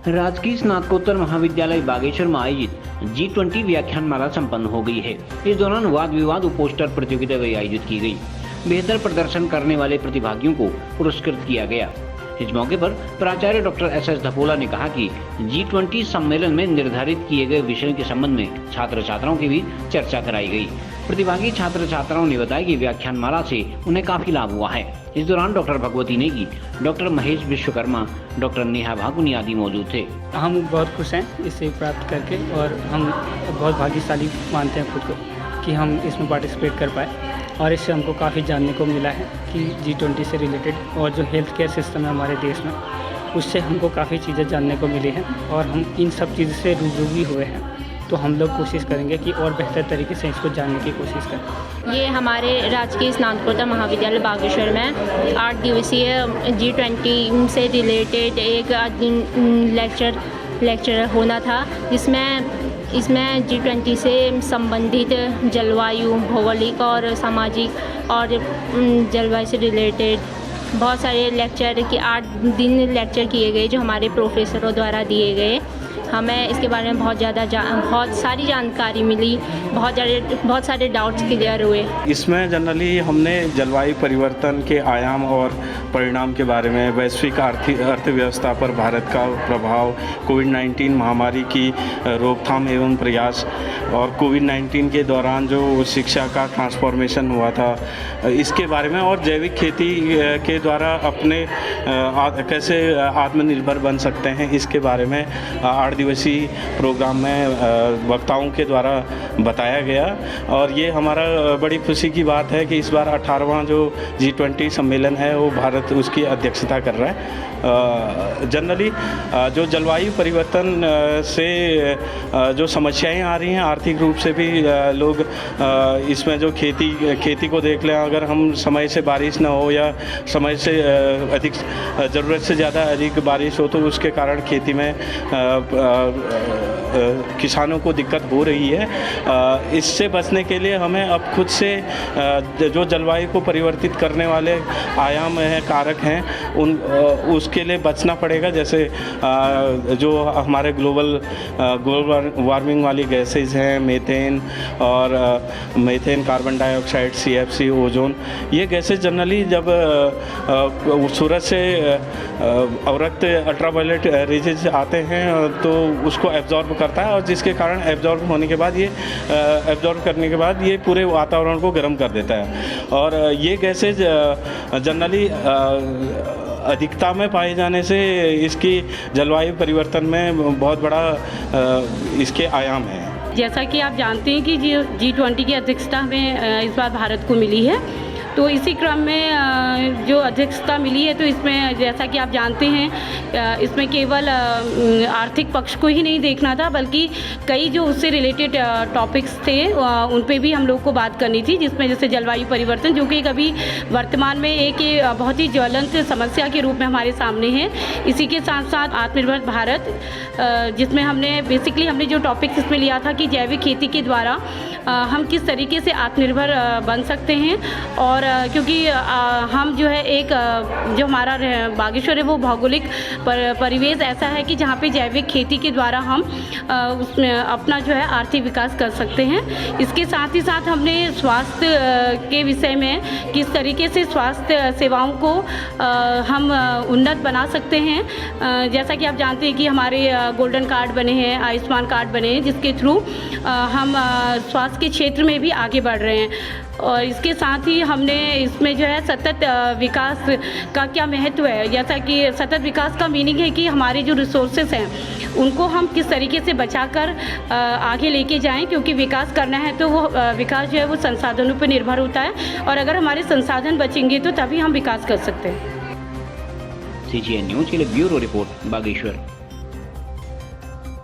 राजकीय स्नातकोत्तर महाविद्यालय बागेश्वर में आयोजित G20 व्याख्यानमाला संपन्न हो गई है। इस दौरान वाद विवाद व पोस्टर प्रतियोगिता भी आयोजित की गई। बेहतर प्रदर्शन करने वाले प्रतिभागियों को पुरस्कृत किया गया। इस मौके पर प्राचार्य डॉक्टर एस.एस. धपोला ने कहा कि G20 सम्मेलन में निर्धारित किए गए विषयों के संबंध में छात्र छात्राओं की भी चर्चा कराई गई। प्रतिभागी छात्र छात्राओं ने बताया कि व्याख्यानमाला से उन्हें काफी लाभ हुआ है। इस दौरान doctor Bhagwati Negi, doctor Mahesh Vishwakarma, doctor Neha Bhaguni आदि मौजूद थे। हम बहुत खुश हैं इसे प्राप्त करके और हम बहुत भाग्यशाली मानते हैं खुद को कि हम इसमें पार्टिसिपेट कर पाए और इससे हमको काफ़ी जानने को मिला है कि G20 से रिलेटेड और जो हेल्थ केयर सिस्टम है हमारे देश में, उससे हमको काफ़ी चीज़ें जानने को मिली हैं और हम इन सब चीज़ से रूबरू भी हुए हैं। तो हम लोग कोशिश करेंगे कि और बेहतर तरीके से इसको जानने की कोशिश करें। ये हमारे राजकीय स्नातकोत्तर महाविद्यालय बागेश्वर में 8 दिवसीय G20 से रिलेटेड एक लेक्चर होना था, इसमें G20 से संबंधित जलवायु, भौगोलिक और सामाजिक और जलवायु से रिलेटेड बहुत सारे लेक्चर की 8 दिन लेक्चर किए गए जो हमारे प्रोफेसरों द्वारा दिए गए। हमें इसके बारे में बहुत सारी जानकारी मिली, बहुत सारे डाउट्स क्लियर हुए। इसमें जनरली हमने जलवायु परिवर्तन के आयाम और परिणाम के बारे में, वैश्विक अर्थव्यवस्था पर भारत का प्रभाव, कोविड-19 महामारी की रोकथाम एवं प्रयास और कोविड-19 के दौरान जो शिक्षा का ट्रांसफॉर्मेशन हुआ था इसके बारे में, और जैविक खेती के द्वारा अपने कैसे आत्मनिर्भर बन सकते हैं इसके बारे में 8 दिवसीय प्रोग्राम में वक्ताओं के द्वारा बताया गया। और ये हमारा बड़ी खुशी की बात है कि इस बार 18वां जो G20 सम्मेलन है वो भारत उसकी अध्यक्षता कर रहा है। जनरली जो जलवायु परिवर्तन से जो समस्याएं आ रही हैं, आर्थिक रूप से भी लोग इसमें जो खेती को देख लें, अगर हम समय से बारिश ना हो या समय से अधिक ज़रूरत से ज़्यादा अधिक बारिश हो तो उसके कारण खेती में किसानों को दिक्कत हो रही है। इससे बचने के लिए हमें अब खुद से जो जलवायु को परिवर्तित करने वाले आयाम हैं, कारक हैं, उसके लिए बचना पड़ेगा। जैसे जो हमारे ग्लोबल वार्मिंग वाली गैसेज हैं, मीथेन और कार्बन डाइऑक्साइड, CFC, ओजोन, ये गैसेज जनरली जब सूरज से अवरक्त अल्ट्रावायलेट रेजेज आते हैं तो उसको एब्जॉर्ब करता है और जिसके कारण एब्जॉर्ब करने के बाद ये पूरे वातावरण को गर्म कर देता है। और ये गैसेज जनरली अधिकता में पाए जाने से इसकी जलवायु परिवर्तन में बहुत बड़ा इसके आयाम है। जैसा कि आप जानते हैं कि G20 की अध्यक्षता हमें इस बार भारत को मिली है, तो इसी क्रम में जो अध्यक्षता मिली है तो इसमें जैसा कि आप जानते हैं इसमें केवल आर्थिक पक्ष को ही नहीं देखना था, बल्कि कई जो उससे रिलेटेड टॉपिक्स थे उन पे भी हम लोग को बात करनी थी, जिसमें जैसे जलवायु परिवर्तन जो कि कभी वर्तमान में एक बहुत ही ज्वलंत समस्या के रूप में हमारे सामने है। इसी के साथ साथ आत्मनिर्भर भारत, जिसमें हमने जो टॉपिक्स इसमें लिया था कि जैविक खेती के द्वारा हम किस तरीके से आत्मनिर्भर बन सकते हैं। और क्योंकि हम जो है एक जो हमारा बागेश्वर है वो भौगोलिक परिवेश ऐसा है कि जहाँ पे जैविक खेती के द्वारा हम उसमें अपना जो है आर्थिक विकास कर सकते हैं। इसके साथ ही साथ हमने स्वास्थ्य के विषय में किस तरीके से स्वास्थ्य सेवाओं को हम उन्नत बना सकते हैं। जैसा कि आप जानते हैं कि हमारे गोल्डन कार्ड बने हैं, आयुष्मान कार्ड बने हैं, जिसके थ्रू हम स्वास्थ्य के क्षेत्र में भी आगे बढ़ रहे हैं। और इसके साथ ही हमने इसमें जो है सतत विकास का क्या महत्व है, जैसा कि सतत विकास का मीनिंग है कि हमारे जो रिसोर्सेस हैं उनको हम किस तरीके से बचाकर आगे लेके जाएं, क्योंकि विकास करना है तो वो विकास जो है वो संसाधनों पर निर्भर होता है और अगर हमारे संसाधन बचेंगे तो तभी हम विकास कर सकते हैं। CGN न्यूज़ के लिए ब्यूरो रिपोर्ट बागेश्वर।